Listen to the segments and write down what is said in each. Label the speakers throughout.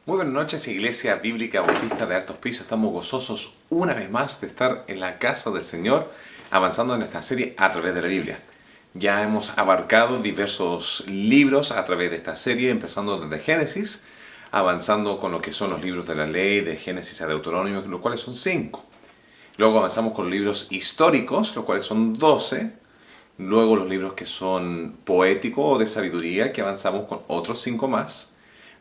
Speaker 1: Muy buenas noches, Iglesia Bíblica Bautista de Altos Pisos. Estamos gozosos una vez más de estar en la casa del Señor, avanzando en esta serie a través de la Biblia. Ya hemos abarcado diversos libros a través de esta serie, empezando desde Génesis, avanzando con lo que son los libros de la ley, de Génesis a Deuteronomio, los cuales son 5. Luego avanzamos con libros históricos, los cuales son 12. Luego los libros que son poéticos o de sabiduría, que avanzamos con otros 5 más.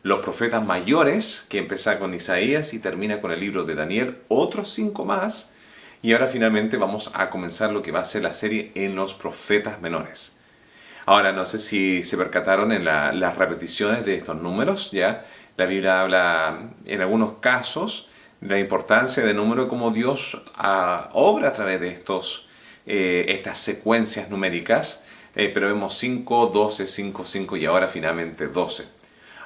Speaker 1: Los profetas mayores, que empieza con Isaías y termina con el libro de Daniel, otros 5 más. Y ahora finalmente vamos a comenzar lo que va a ser la serie en los profetas menores. Ahora, no sé si se percataron en las repeticiones de estos números, ¿ya? La Biblia habla en algunos casos de la importancia del número, como Dios obra a través de estas secuencias numéricas, pero vemos 5, 12, 5, 5 y ahora finalmente 12.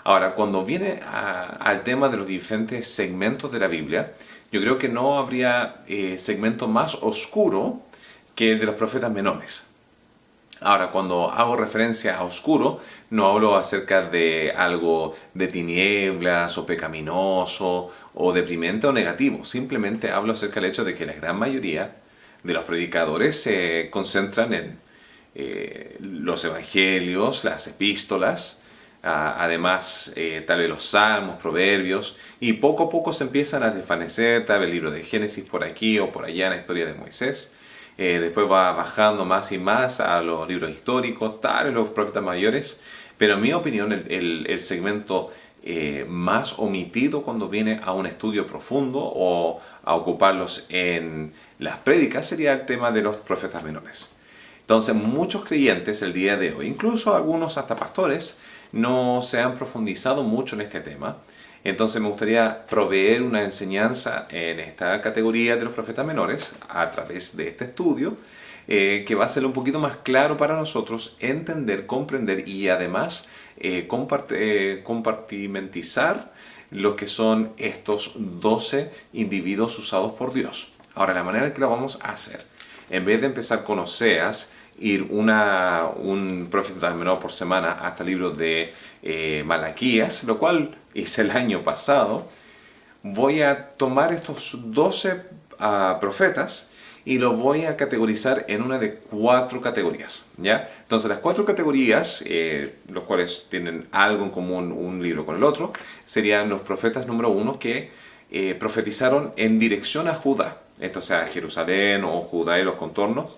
Speaker 1: Ahora, cuando viene al tema de los diferentes segmentos de la Biblia, yo creo que no habría segmento más oscuro que el de los profetas menores. Ahora, cuando hago referencia a oscuro, no hablo acerca de algo de tinieblas o pecaminoso o deprimente o negativo. Simplemente hablo acerca del hecho de que la gran mayoría de los predicadores se concentran en los evangelios, las epístolas, además tal vez los salmos, proverbios, y poco a poco se empiezan a desvanecer, tal vez el libro de Génesis por aquí o por allá en la historia de Moisés. Después va bajando más y más a los libros históricos, tal vez los profetas mayores, pero en mi opinión el segmento más omitido cuando viene a un estudio profundo o a ocuparlos en las prédicas sería el tema de los profetas menores. Entonces muchos creyentes el día de hoy, incluso algunos hasta pastores, no se han profundizado mucho en este tema. Entonces me gustaría proveer una enseñanza en esta categoría de los profetas menores a través de este estudio, que va a ser un poquito más claro para nosotros entender, comprender y además compartimentizar lo que son estos 12 individuos usados por Dios. Ahora, la manera en que lo vamos a hacer, en vez de empezar con Oseas, ir un profeta menor por semana hasta el libro de Malaquías, lo cual hice el año pasado, voy a tomar estos 12 profetas y los voy a categorizar en una de 4 categorías, ¿ya? Entonces las 4 categorías, los cuales tienen algo en común un libro con el otro, serían los profetas número 1 que profetizaron en dirección a Judá, esto sea Jerusalén o Judá y los contornos.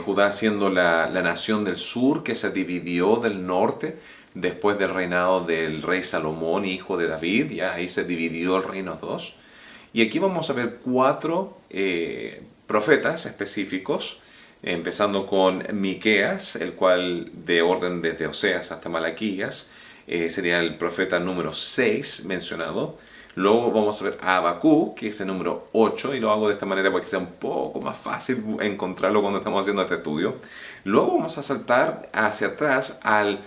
Speaker 1: Judá siendo la nación del sur que se dividió del norte después del reinado del rey Salomón, hijo de David, ya ahí se dividió el reino en 2. Y aquí vamos a ver 4 profetas específicos, empezando con Miqueas, el cual de orden desde Oseas hasta Malaquías sería el profeta número 6 mencionado. Luego vamos a ver a Habacuc, que es el número 8, y lo hago de esta manera para que sea un poco más fácil encontrarlo cuando estamos haciendo este estudio. Luego vamos a saltar hacia atrás al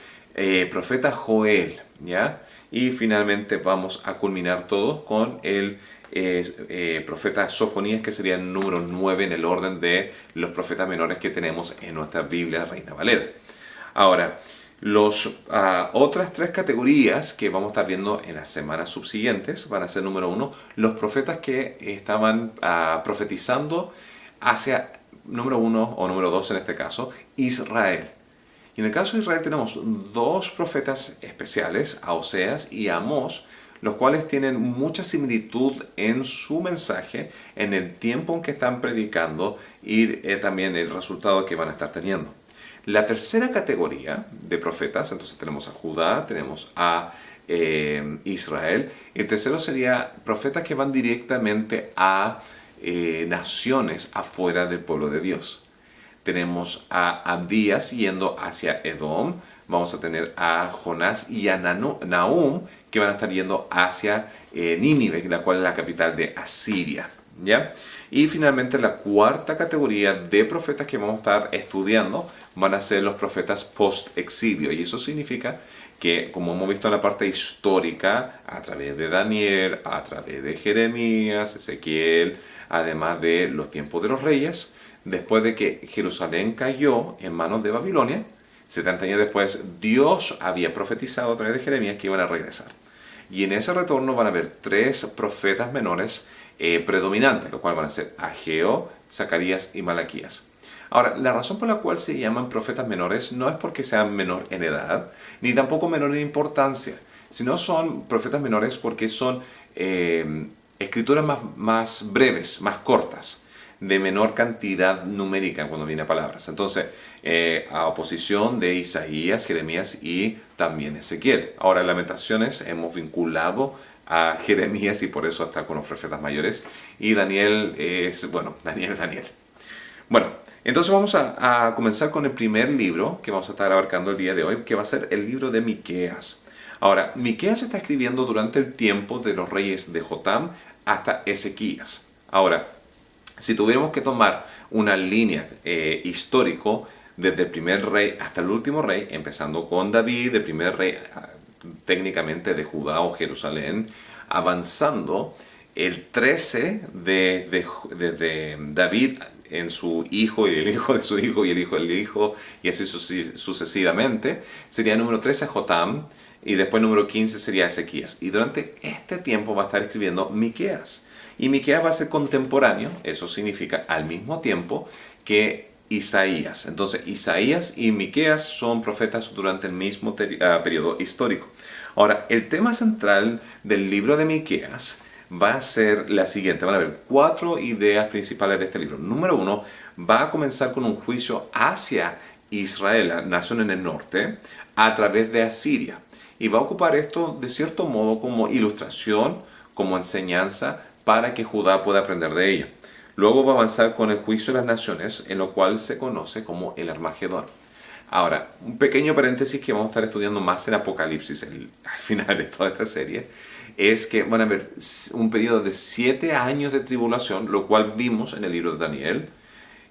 Speaker 1: profeta Joel, ¿ya? Y finalmente vamos a culminar todos con el profeta Sofonías, que sería el número 9 en el orden de los profetas menores que tenemos en nuestra Biblia Reina Valera. Ahora, las otras 3 categorías que vamos a estar viendo en las semanas subsiguientes van a ser número 1, los profetas que estaban profetizando hacia número 1 o número 2 en este caso, Israel. Y en el caso de Israel tenemos 2 profetas especiales, a Oseas y a Amós, los cuales tienen mucha similitud en su mensaje, en el tiempo en que están predicando y también el resultado que van a estar teniendo. La tercera categoría de profetas, entonces tenemos a Judá, tenemos a Israel. El tercero sería profetas que van directamente a naciones afuera del pueblo de Dios. Tenemos a Abdías yendo hacia Edom. Vamos a tener a Jonás y a Nahum, que van a estar yendo hacia Nínive, la cual es la capital de Asiria, ¿ya? Y finalmente la cuarta categoría de profetas que vamos a estar estudiando van a ser los profetas post-exilio. Y eso significa que, como hemos visto en la parte histórica, a través de Daniel, a través de Jeremías, Ezequiel, además de los tiempos de los reyes, después de que Jerusalén cayó en manos de Babilonia, 70 años después, Dios había profetizado a través de Jeremías que iban a regresar. Y en ese retorno van a haber 3 profetas menores predominantes, lo cual van a ser Ageo, Zacarías y Malaquías. Ahora, la razón por la cual se llaman profetas menores no es porque sean menor en edad, ni tampoco menor en importancia, sino son profetas menores porque son escrituras más breves, más cortas, de menor cantidad numérica cuando viene a palabras. Entonces, a oposición de Isaías, Jeremías y también Ezequiel. Ahora, en Lamentaciones hemos vinculado a Jeremías y por eso está con los profetas mayores. Y Daniel es, bueno, Daniel. Bueno, entonces vamos a comenzar con el primer libro que vamos a estar abarcando el día de hoy, que va a ser el libro de Miqueas. Ahora, Miqueas se está escribiendo durante el tiempo de los reyes de Jotam hasta Ezequías. Ahora, si tuviéramos que tomar una línea histórico desde el primer rey hasta el último rey, empezando con David, el primer rey técnicamente de Judá o Jerusalén, avanzando el 13 de David en su hijo y el hijo de su hijo y el hijo del hijo y así sucesivamente, sería número 13 Jotam y después número 15 sería Ezequías. Y durante este tiempo va a estar escribiendo Miqueas. Y Miqueas va a ser contemporáneo, eso significa al mismo tiempo que Isaías. Entonces Isaías y Miqueas son profetas durante el mismo periodo histórico. Ahora, el tema central del libro de Miqueas va a ser la siguiente. Van a haber 4 ideas principales de este libro. Número 1, va a comenzar con un juicio hacia Israel, la nación en el norte, a través de Asiria. Y va a ocupar esto de cierto modo como ilustración, como enseñanza, para que Judá pueda aprender de ella. Luego va a avanzar con el juicio de las naciones, en lo cual se conoce como el Armagedón. Ahora, un pequeño paréntesis que vamos a estar estudiando más en Apocalipsis al final de toda esta serie, es que van a haber un periodo de 7 años de tribulación, lo cual vimos en el libro de Daniel.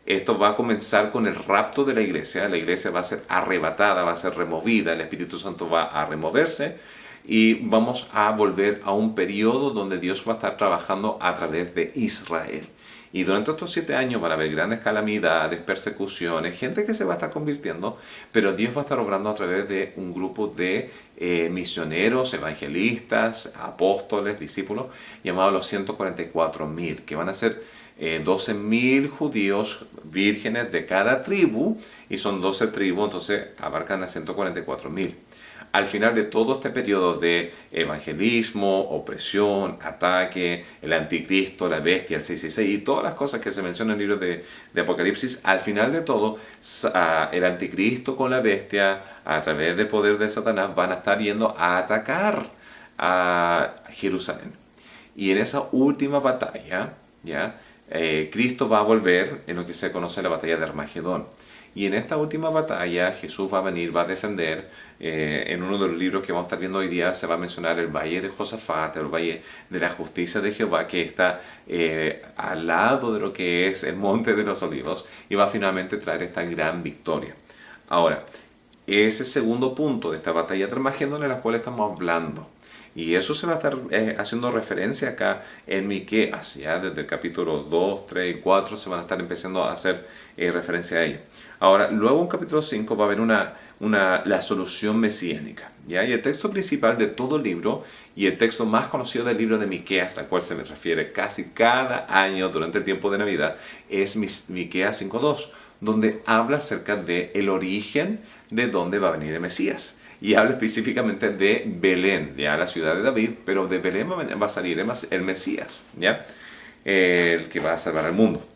Speaker 1: Esto va a comenzar con el rapto de la iglesia va a ser arrebatada, va a ser removida, el Espíritu Santo va a removerse y vamos a volver a un periodo donde Dios va a estar trabajando a través de Israel. Y durante estos 7 años van a haber grandes calamidades, persecuciones, gente que se va a estar convirtiendo, pero Dios va a estar obrando a través de un grupo de misioneros, evangelistas, apóstoles, discípulos, llamados los 144.000, que van a ser 12.000 judíos vírgenes de cada tribu, y son 12 tribus, entonces abarcan a 144.000. Al final de todo este periodo de evangelismo, opresión, ataque, el anticristo, la bestia, el 666 y todas las cosas que se mencionan en el libro de Apocalipsis, al final de todo, el anticristo con la bestia, a través del poder de Satanás, van a estar yendo a atacar a Jerusalén. Y en esa última batalla, Cristo va a volver en lo que se conoce la batalla de Armagedón. Y en esta última batalla Jesús va a venir, va a defender, en uno de los libros que vamos a estar viendo hoy día se va a mencionar el Valle de Josafat, el Valle de la Justicia de Jehová, que está al lado de lo que es el Monte de los Olivos, y va a finalmente traer esta gran victoria. Ahora, ese segundo punto de esta batalla de Armagedón en la cual estamos hablando, y eso se va a estar haciendo referencia acá en Miqueas, ya desde el capítulo 2, 3 y 4 se van a estar empezando a hacer referencia a ello. Ahora, luego en capítulo 5 va a haber la solución mesiánica, ¿ya? Y el texto principal de todo el libro, y el texto más conocido del libro de Miqueas, al cual se me refiere casi cada año durante el tiempo de Navidad, es Miqueas 5.2, donde habla acerca del origen de dónde va a venir el Mesías. Y habla específicamente de Belén, ya la ciudad de David, pero de Belén va a salir el Mesías, ¿ya? El que va a salvar al mundo.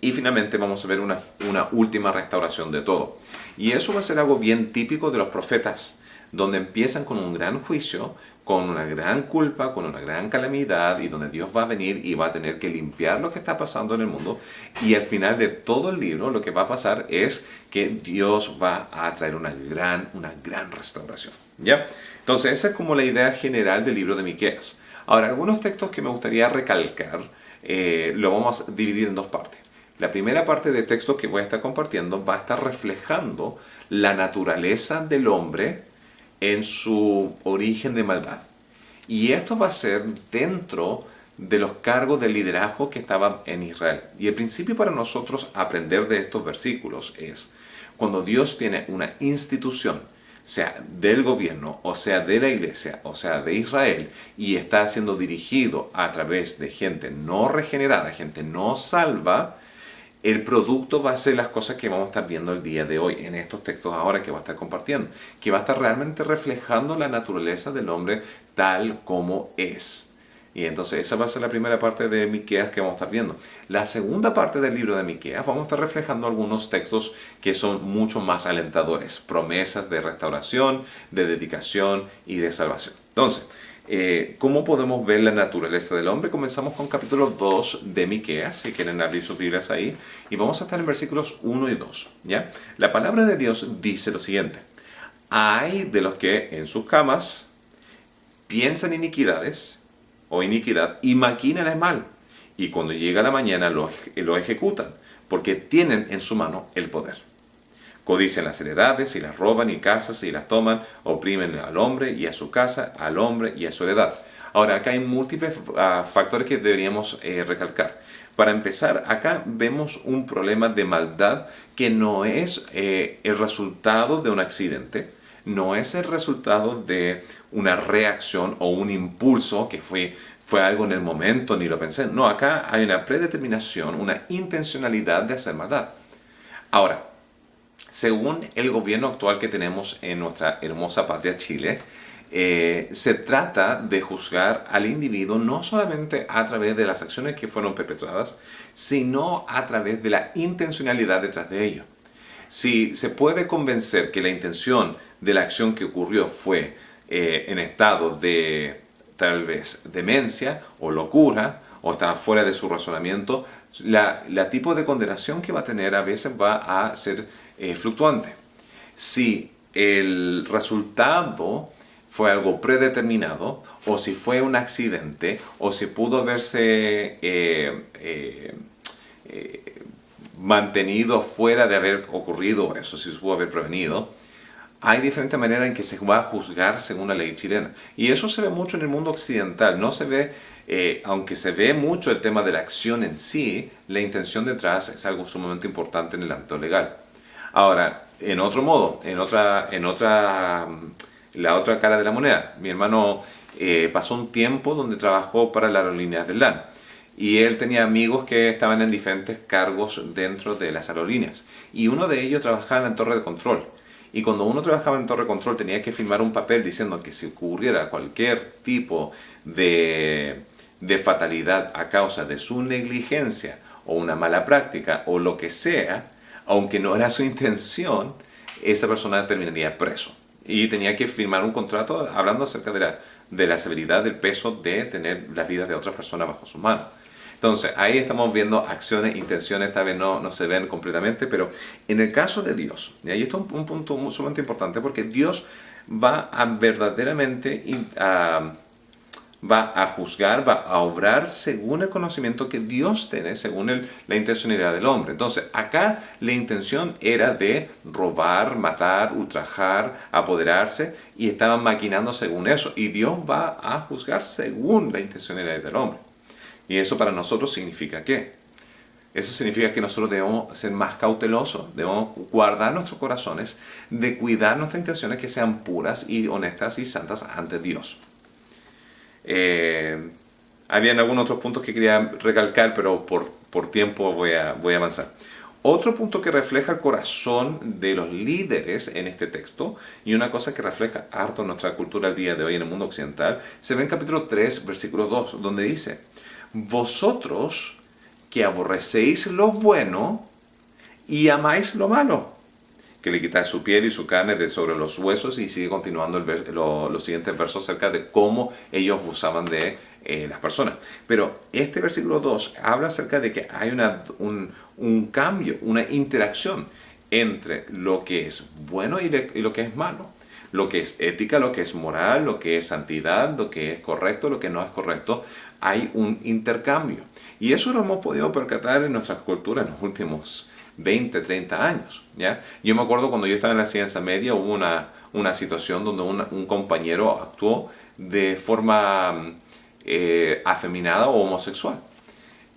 Speaker 1: Y finalmente vamos a ver una última restauración de todo. Y eso va a ser algo bien típico de los profetas, donde empiezan con un gran juicio, con una gran culpa, con una gran calamidad, y donde Dios va a venir y va a tener que limpiar lo que está pasando en el mundo. Y al final de todo el libro lo que va a pasar es que Dios va a traer una gran restauración, ¿ya? Entonces esa es como la idea general del libro de Miqueas. Ahora, algunos textos que me gustaría recalcar, lo vamos a dividir en 2 partes. La primera parte de texto que voy a estar compartiendo va a estar reflejando la naturaleza del hombre en su origen de maldad. Y esto va a ser dentro de los cargos de liderazgo que estaban en Israel. Y el principio para nosotros aprender de estos versículos es, cuando Dios tiene una institución, sea del gobierno, o sea de la iglesia, o sea de Israel, y está siendo dirigido a través de gente no regenerada, gente no salva, el producto va a ser las cosas que vamos a estar viendo el día de hoy en estos textos ahora que va a estar compartiendo, que va a estar realmente reflejando la naturaleza del hombre tal como es. Y entonces esa va a ser la primera parte de Miqueas que vamos a estar viendo. La segunda parte del libro de Miqueas vamos a estar reflejando algunos textos que son mucho más alentadores, promesas de restauración, de dedicación y de salvación. Entonces, ¿cómo podemos ver la naturaleza del hombre? Comenzamos con capítulo 2 de Miqueas, si quieren abrir sus Biblias ahí, y vamos a estar en versículos 1 y 2, ¿ya? La palabra de Dios dice lo siguiente: hay de los que en sus camas piensan iniquidades o iniquidad y maquinan el mal, y cuando llega la mañana lo ejecutan, porque tienen en su mano el poder. Codician las heredades y las roban, y casas y las toman, oprimen al hombre y a su casa, al hombre y a su heredad. Ahora, acá hay múltiples factores que deberíamos recalcar. Para empezar, acá vemos un problema de maldad que no es el resultado de un accidente, no es el resultado de una reacción o un impulso que fue algo en el momento, ni lo pensé. No, acá hay una predeterminación, una intencionalidad de hacer maldad. Ahora, según el gobierno actual que tenemos en nuestra hermosa patria Chile, se trata de juzgar al individuo no solamente a través de las acciones que fueron perpetradas, sino a través de la intencionalidad detrás de ello. Si se puede convencer que la intención de la acción que ocurrió fue en estado de tal vez demencia o locura, o está fuera de su razonamiento, la tipo de condenación que va a tener a veces va a ser fluctuante. Si el resultado fue algo predeterminado, o si fue un accidente, o si pudo haberse mantenido fuera de haber ocurrido eso, si se pudo haber prevenido, hay diferentes maneras en que se va a juzgar según la ley chilena. Y eso se ve mucho en el mundo occidental. No se ve, aunque se ve mucho el tema de la acción en sí, la intención detrás es algo sumamente importante en el ámbito legal. Ahora, en otro modo, la otra cara de la moneda, mi hermano pasó un tiempo donde trabajó para las aerolíneas del LAN. Y él tenía amigos que estaban en diferentes cargos dentro de las aerolíneas. Y uno de ellos trabajaba en la torre de control. Y cuando uno trabajaba en torre de control tenía que firmar un papel diciendo que si ocurriera cualquier tipo de fatalidad a causa de su negligencia o una mala práctica o lo que sea, aunque no era su intención, esa persona terminaría preso. Y tenía que firmar un contrato hablando acerca de la severidad del peso de tener las vidas de otras personas bajo sus manos. Entonces, ahí estamos viendo acciones, intenciones, tal vez no se ven completamente, pero en el caso de Dios, y ahí está un punto sumamente importante, porque Dios va a verdaderamente va a juzgar, va a obrar según el conocimiento que Dios tiene, según la intencionalidad del hombre. Entonces, acá la intención era de robar, matar, ultrajar, apoderarse, y estaban maquinando según eso. Y Dios va a juzgar según la intencionalidad del hombre. Y eso para nosotros significa ¿qué? Eso significa que nosotros debemos ser más cautelosos, debemos guardar nuestros corazones, de cuidar nuestras intenciones que sean puras y honestas y santas ante Dios. Habían algunos otros puntos que quería recalcar, pero por tiempo voy a avanzar. Otro punto que refleja el corazón de los líderes en este texto, y una cosa que refleja harto nuestra cultura al día de hoy en el mundo occidental, se ve en capítulo 3, versículo 2, donde dice: vosotros que aborrecéis lo bueno y amáis lo malo, que le quitáis su piel y su carne de sobre los huesos, y sigue continuando los siguientes versos acerca de cómo ellos abusaban de las personas. Pero este versículo 2 habla acerca de que hay un cambio, una interacción entre lo que es bueno y lo que es malo, lo que es ética, lo que es moral, lo que es santidad, lo que es correcto, lo que no es correcto. Hay un intercambio. Y eso lo hemos podido percatar en nuestra cultura en los últimos 20, 30 años. ¿ya? Yo me acuerdo cuando yo estaba en la ciencia media, hubo una situación donde un compañero actuó de forma afeminada o homosexual.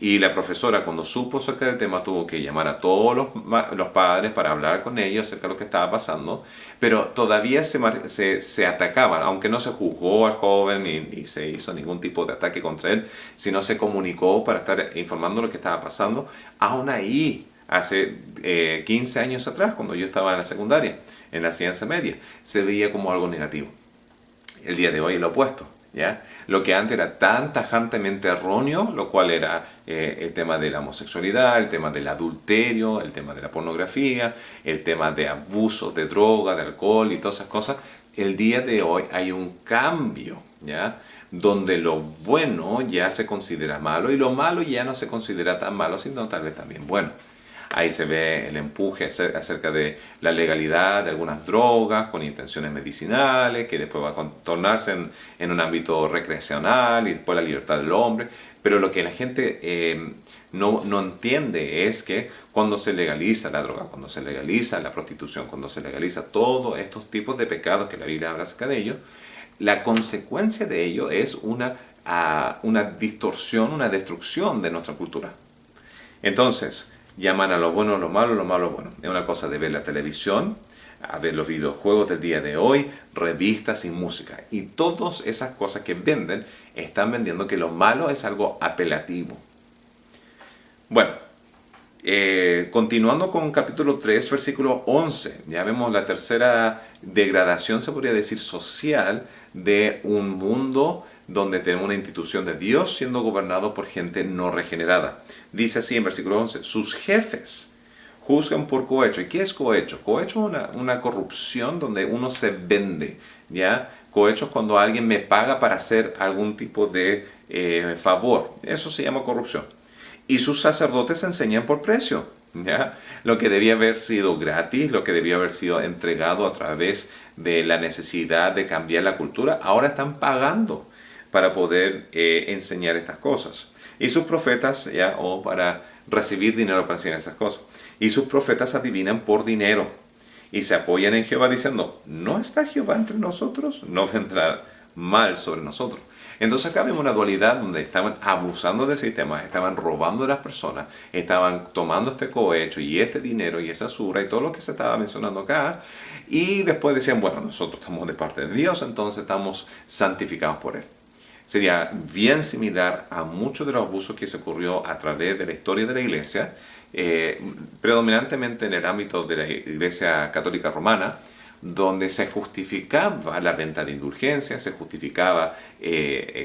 Speaker 1: Y la profesora, cuando supo acerca del tema, tuvo que llamar a todos los padres para hablar con ellos acerca de lo que estaba pasando, pero todavía se atacaban, aunque no se juzgó al joven ni se hizo ningún tipo de ataque contra él, sino se comunicó para estar informando lo que estaba pasando. Aún ahí, hace 15 años atrás, cuando yo estaba en la secundaria, en la ciencia media, se veía como algo negativo. El día de hoy es lo opuesto. ¿Ya? Lo que antes era tan tajantemente erróneo, lo cual era el tema de la homosexualidad, el tema del adulterio, el tema de la pornografía, el tema de abusos de droga, de alcohol y todas esas cosas, el día de hoy hay un cambio, ¿ya? Donde lo bueno ya se considera malo y lo malo ya no se considera tan malo, sino tal vez también bueno. Ahí se ve el empuje acerca de la legalidad de algunas drogas con intenciones medicinales, que después va a tornarse en un ámbito recreacional y después la libertad del hombre. Pero lo que la gente no entiende es que cuando se legaliza la droga, cuando se legaliza la prostitución, cuando se legaliza todos estos tipos de pecados que la Biblia habla acerca de ellos, la consecuencia de ello es una distorsión, una destrucción de nuestra cultura. Entonces, llaman a lo bueno lo malo bueno. Es una cosa de ver la televisión, a ver los videojuegos del día de hoy, revistas y música. Y todas esas cosas que venden, están vendiendo que lo malo es algo apelativo. Bueno, continuando con capítulo 3, versículo 11. Ya vemos la tercera degradación, se podría decir, social de un mundo donde tenemos una institución de Dios siendo gobernado por gente no regenerada. Dice así en versículo 11, sus jefes juzgan por cohecho. ¿Y qué es cohecho? Cohecho es una corrupción donde uno se vende, ¿ya? Cohecho es cuando alguien me paga para hacer algún tipo de favor. Eso se llama corrupción. Y sus sacerdotes enseñan por precio, ¿ya? Lo que debía haber sido gratis, lo que debía haber sido entregado a través de la necesidad de cambiar la cultura, ahora están pagando para poder enseñar estas cosas. Y sus profetas, ¿ya? O para recibir dinero para enseñar estas cosas. Y sus profetas adivinan por dinero y se apoyan en Jehová diciendo, ¿no está Jehová entre nosotros? No vendrá mal sobre nosotros. Entonces acá vemos una dualidad donde estaban abusando del sistema, estaban robando de las personas, estaban tomando este cohecho y este dinero y esa usura y todo lo que se estaba mencionando acá. Y después decían, bueno, nosotros estamos de parte de Dios, entonces estamos santificados por Él. Sería bien similar a muchos de los abusos que se ocurrió a través de la historia de la iglesia, predominantemente en el ámbito de la iglesia católica romana, donde se justificaba la venta de indulgencias, se justificaba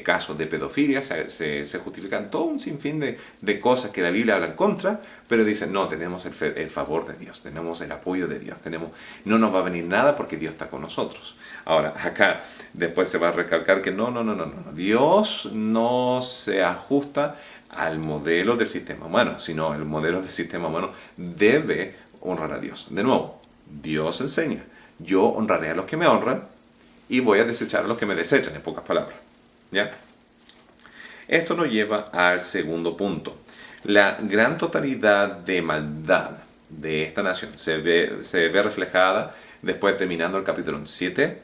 Speaker 1: casos de pedofilia, se justifican todo un sinfín de cosas que la Biblia habla en contra, pero dicen, no, tenemos el favor de Dios, tenemos el apoyo de Dios, no nos va a venir nada porque Dios está con nosotros. Ahora, acá después se va a recalcar que no, Dios no se ajusta al modelo del sistema humano, sino el modelo del sistema humano debe honrar a Dios. De nuevo, Dios enseña, yo honraré a los que me honran y voy a desechar a los que me desechan, en pocas palabras. ¿Ya? Esto nos lleva al segundo punto. La gran totalidad de maldad de esta nación se ve reflejada después terminando el capítulo 7,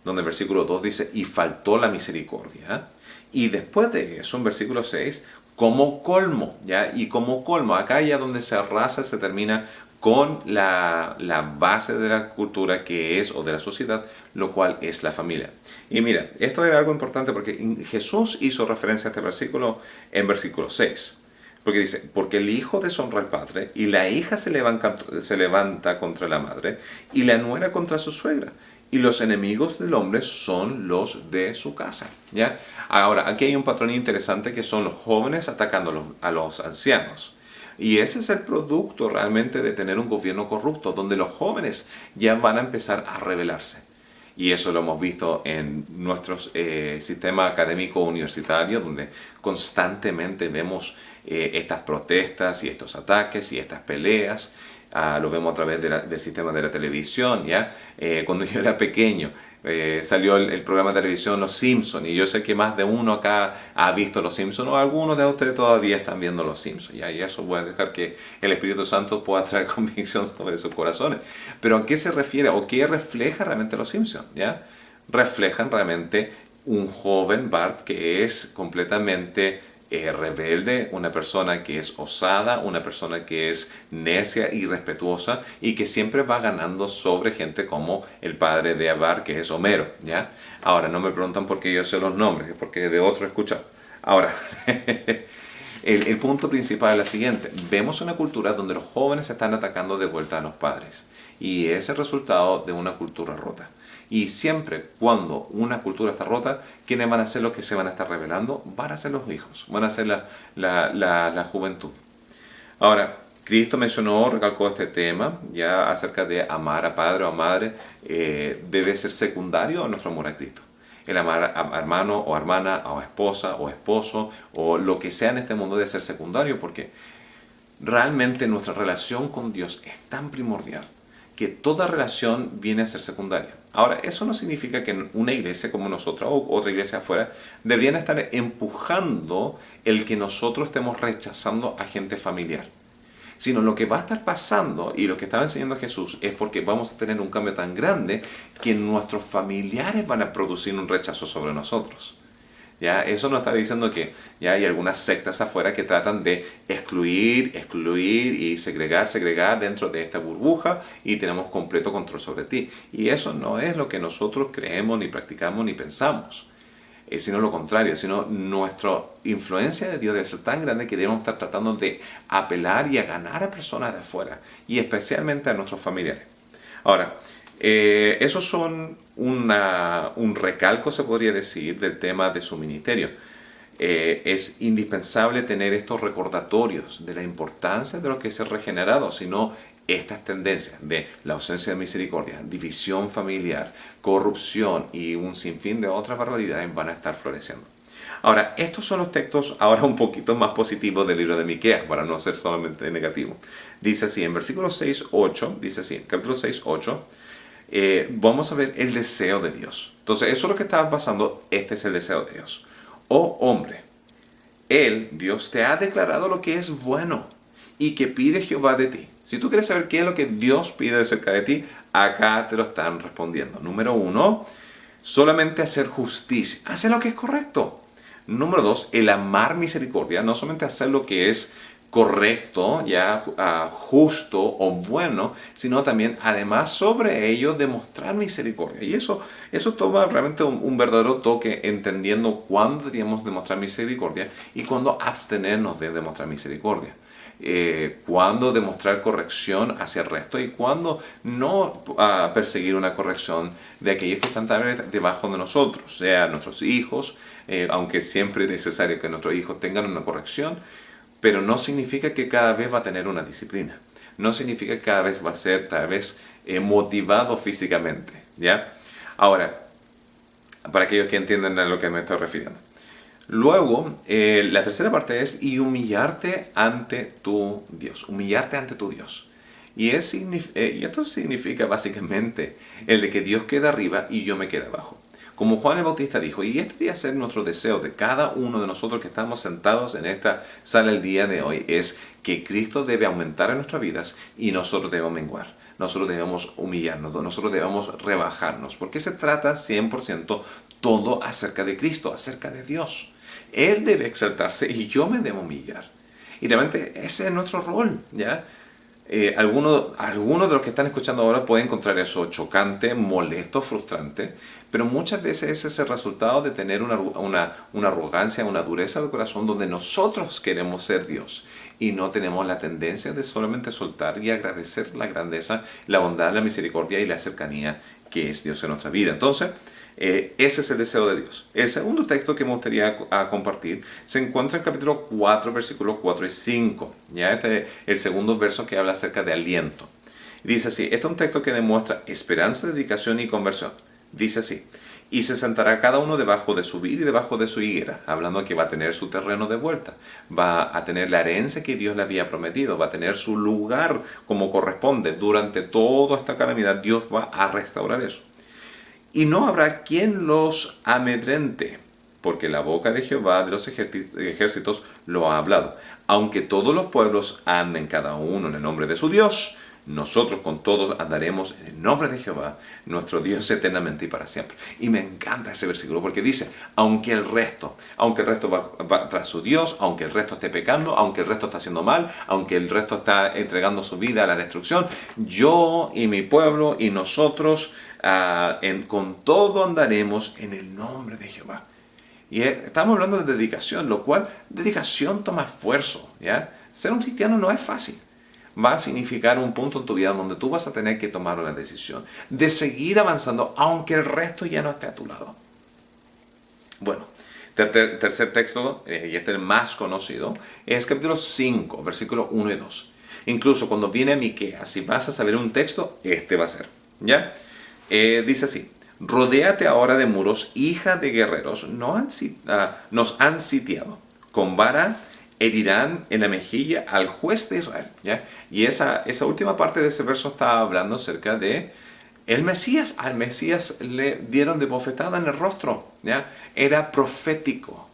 Speaker 1: donde el versículo 2 dice, y faltó la misericordia. Y después de eso, en versículo 6, como colmo, ¿ya? Y como colmo, acá ya donde se arrasa, se termina con la base de la cultura que es, o de la sociedad, lo cual es la familia. Y mira, esto es algo importante porque Jesús hizo referencia a este versículo en versículo 6. Porque dice, porque el hijo deshonra al padre y la hija se levanta contra la madre y la nuera contra su suegra. Y los enemigos del hombre son los de su casa. ¿Ya? Ahora, aquí hay un patrón interesante que son los jóvenes atacando a los ancianos. Y ese es el producto realmente de tener un gobierno corrupto, donde los jóvenes ya van a empezar a rebelarse. Y eso lo hemos visto en nuestro sistema académico universitario, donde constantemente vemos estas protestas y estos ataques y estas peleas. Lo vemos a través del sistema de la televisión, ¿ya? Cuando yo era pequeño, salió el programa de televisión Los Simpsons, y yo sé que más de uno acá ha visto Los Simpsons, o algunos de ustedes todavía están viendo Los Simpsons, ¿ya? Y eso voy a dejar que el Espíritu Santo pueda traer convicción sobre sus corazones. Pero ¿a qué se refiere o qué refleja realmente Los Simpsons? ¿Ya? Reflejan realmente un joven Bart que es completamente rebelde, una persona que es osada, una persona que es necia, irrespetuosa y que siempre va ganando sobre gente como el padre de Abar, que es Homero, ¿ya? Ahora, no me preguntan por qué yo sé los nombres, es porque de otro he escuchado. Ahora, el punto principal es el siguiente. Vemos una cultura donde los jóvenes están atacando de vuelta a los padres y es el resultado de una cultura rota. Y siempre cuando una cultura está rota, ¿quiénes van a ser los que se van a estar rebelando? Van a ser los hijos, van a ser la juventud. Ahora, Cristo mencionó, recalcó este tema ya acerca de amar a padre o a madre, debe ser secundario a nuestro amor a Cristo. El amar a hermano o hermana o esposa o esposo o lo que sea en este mundo debe ser secundario porque realmente nuestra relación con Dios es tan primordial que toda relación viene a ser secundaria. Ahora, eso no significa que una iglesia como nosotros o otra iglesia afuera deberían estar empujando el que nosotros estemos rechazando a gente familiar. Sino lo que va a estar pasando y lo que estaba enseñando Jesús es porque vamos a tener un cambio tan grande que nuestros familiares van a producir un rechazo sobre nosotros. ¿Ya? Eso nos está diciendo que ya hay algunas sectas afuera que tratan de excluir y segregar dentro de esta burbuja y tenemos completo control sobre ti. Y eso no es lo que nosotros creemos, ni practicamos, ni pensamos. Sino lo contrario, sino nuestra influencia de Dios debe ser tan grande que debemos estar tratando de apelar y a ganar a personas de afuera y especialmente a nuestros familiares. Ahora, esos son un recalco, se podría decir, del tema de su ministerio. Es indispensable tener estos recordatorios de la importancia de lo que es ser regenerado, sino estas tendencias de la ausencia de misericordia, división familiar, corrupción y un sinfín de otras barbaridades van a estar floreciendo. Ahora, estos son los textos ahora un poquito más positivos del libro de Miqueas, para no ser solamente negativo. Dice así, en versículo 6-8, dice así, capítulo 6-8, vamos a ver el deseo de Dios. Entonces, eso es lo que estaba pasando, este es el deseo de Dios. Oh hombre, Él, Dios, te ha declarado lo que es bueno y que pide Jehová de ti. Si tú quieres saber qué es lo que Dios pide acerca de ti, acá te lo están respondiendo. Número 1, solamente hacer justicia, hacer lo que es correcto. Número 2, el amar misericordia, no solamente hacer lo que es correcto, ya justo o bueno, sino también además sobre ello demostrar misericordia. Y eso toma realmente un verdadero toque entendiendo cuándo deberíamos demostrar misericordia y cuándo abstenernos de demostrar misericordia. Cuándo demostrar corrección hacia el resto y cuándo no perseguir una corrección de aquellos que están también debajo de nosotros, sea nuestros hijos, aunque siempre es necesario que nuestros hijos tengan una corrección, pero no significa que cada vez va a tener una disciplina. No significa que cada vez va a ser tal vez motivado físicamente, ¿ya? Ahora, para aquellos que entiendan a lo que me estoy refiriendo. Luego, la tercera parte es y humillarte ante tu Dios. Humillarte ante tu Dios. Y esto significa básicamente el de que Dios queda arriba y yo me quedo abajo. Como Juan el Bautista dijo, y este debe ser nuestro deseo de cada uno de nosotros que estamos sentados en esta sala el día de hoy, es que Cristo debe aumentar en nuestras vidas y nosotros debemos menguar. Nosotros debemos humillarnos, nosotros debemos rebajarnos, porque se trata 100% todo acerca de Cristo, acerca de Dios. Él debe exaltarse y yo me debo humillar. Y realmente ese es nuestro rol, ¿ya? Algunos de los que están escuchando ahora pueden encontrar eso chocante, molesto, frustrante, pero muchas veces ese es el resultado de tener una arrogancia, una dureza de corazón donde nosotros queremos ser Dios y no tenemos la tendencia de solamente soltar y agradecer la grandeza, la bondad, la misericordia y la cercanía que es Dios en nuestra vida. Entonces, ese es el deseo de Dios. El segundo texto que me gustaría compartir se encuentra en capítulo 4, versículos 4 y 5. ¿Ya? Este es el segundo verso que habla acerca de aliento. Dice así, este es un texto que demuestra esperanza, dedicación y conversión. Dice así, y se sentará cada uno debajo de su vid y debajo de su higuera, hablando que va a tener su terreno de vuelta, va a tener la herencia que Dios le había prometido, va a tener su lugar como corresponde. Durante toda esta calamidad Dios va a restaurar eso. Y no habrá quien los amedrente, porque la boca de Jehová de los ejércitos lo ha hablado. Aunque todos los pueblos anden cada uno en el nombre de su Dios, nosotros con todos andaremos en el nombre de Jehová, nuestro Dios eternamente y para siempre. Y me encanta ese versículo porque dice, aunque el resto va tras su Dios, aunque el resto esté pecando, aunque el resto está haciendo mal, aunque el resto está entregando su vida a la destrucción, yo y mi pueblo y nosotros con todo andaremos en el nombre de Jehová. Y estamos hablando de dedicación, lo cual dedicación toma esfuerzo, ¿ya? Ser un cristiano no es fácil. Va a significar un punto en tu vida donde tú vas a tener que tomar una decisión de seguir avanzando aunque el resto ya no esté a tu lado. Bueno, tercer texto, y este es el más conocido, es capítulo 5, versículos 1 y 2. Incluso cuando viene Miqueas, si vas a saber un texto, este va a ser, ¿ya? Dice así, rodéate ahora de muros, hija de guerreros, nos han sitiado, con vara herirán en la mejilla al juez de Israel, ¿ya? Y esa última parte de ese verso está hablando acerca de el Mesías. Al Mesías le dieron de bofetada en el rostro, ¿ya? Era profético,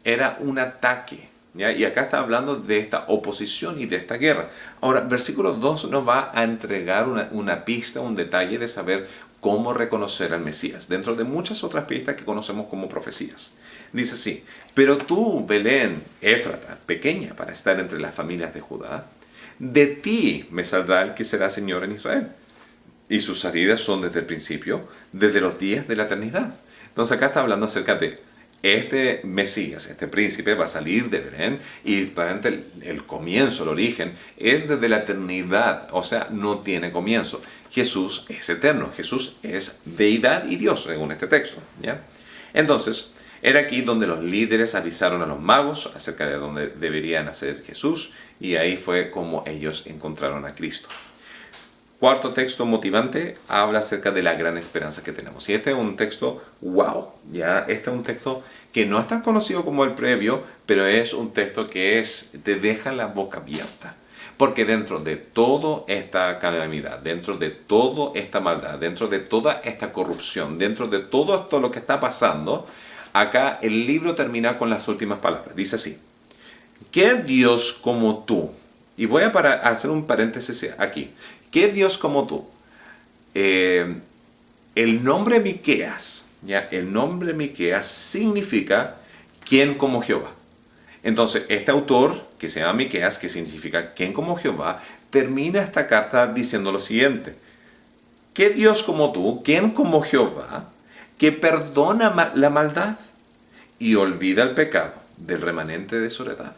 Speaker 1: era un ataque, ¿ya? Y acá está hablando de esta oposición y de esta guerra. Ahora, versículo 2 nos va a entregar una pista, un detalle de saber cómo reconocer al Mesías, dentro de muchas otras pistas que conocemos como profecías. Dice así, pero tú, Belén, Éfrata, pequeña para estar entre las familias de Judá, de ti me saldrá el que será Señor en Israel. Y sus salidas son desde el principio, desde los días de la eternidad. Entonces acá está hablando acerca de este Mesías, este príncipe va a salir de Belén y realmente el comienzo, el origen, es desde la eternidad, o sea, no tiene comienzo. Jesús es eterno, Jesús es deidad y Dios, según este texto, ¿ya? Entonces, era aquí donde los líderes avisaron a los magos acerca de dónde debería nacer Jesús y ahí fue como ellos encontraron a Cristo. Cuarto texto motivante habla acerca de la gran esperanza que tenemos. Y este es un texto, wow, ya este es un texto que no es tan conocido como el previo, pero es un texto que te deja la boca abierta. Porque dentro de toda esta calamidad, dentro de toda esta maldad, dentro de toda esta corrupción, dentro de todo esto lo que está pasando, acá el libro termina con las últimas palabras. Dice así, ¿qué Dios como tú? Y voy a hacer un paréntesis aquí. ¿Qué Dios como tú? El nombre Miqueas, ¿ya? El nombre Miqueas significa ¿quién como Jehová? Entonces, este autor, que se llama Miqueas, que significa ¿quién como Jehová?, termina esta carta diciendo lo siguiente. ¿Qué Dios como tú? ¿Quién como Jehová? Que perdona la maldad y olvida el pecado del remanente de su heredad.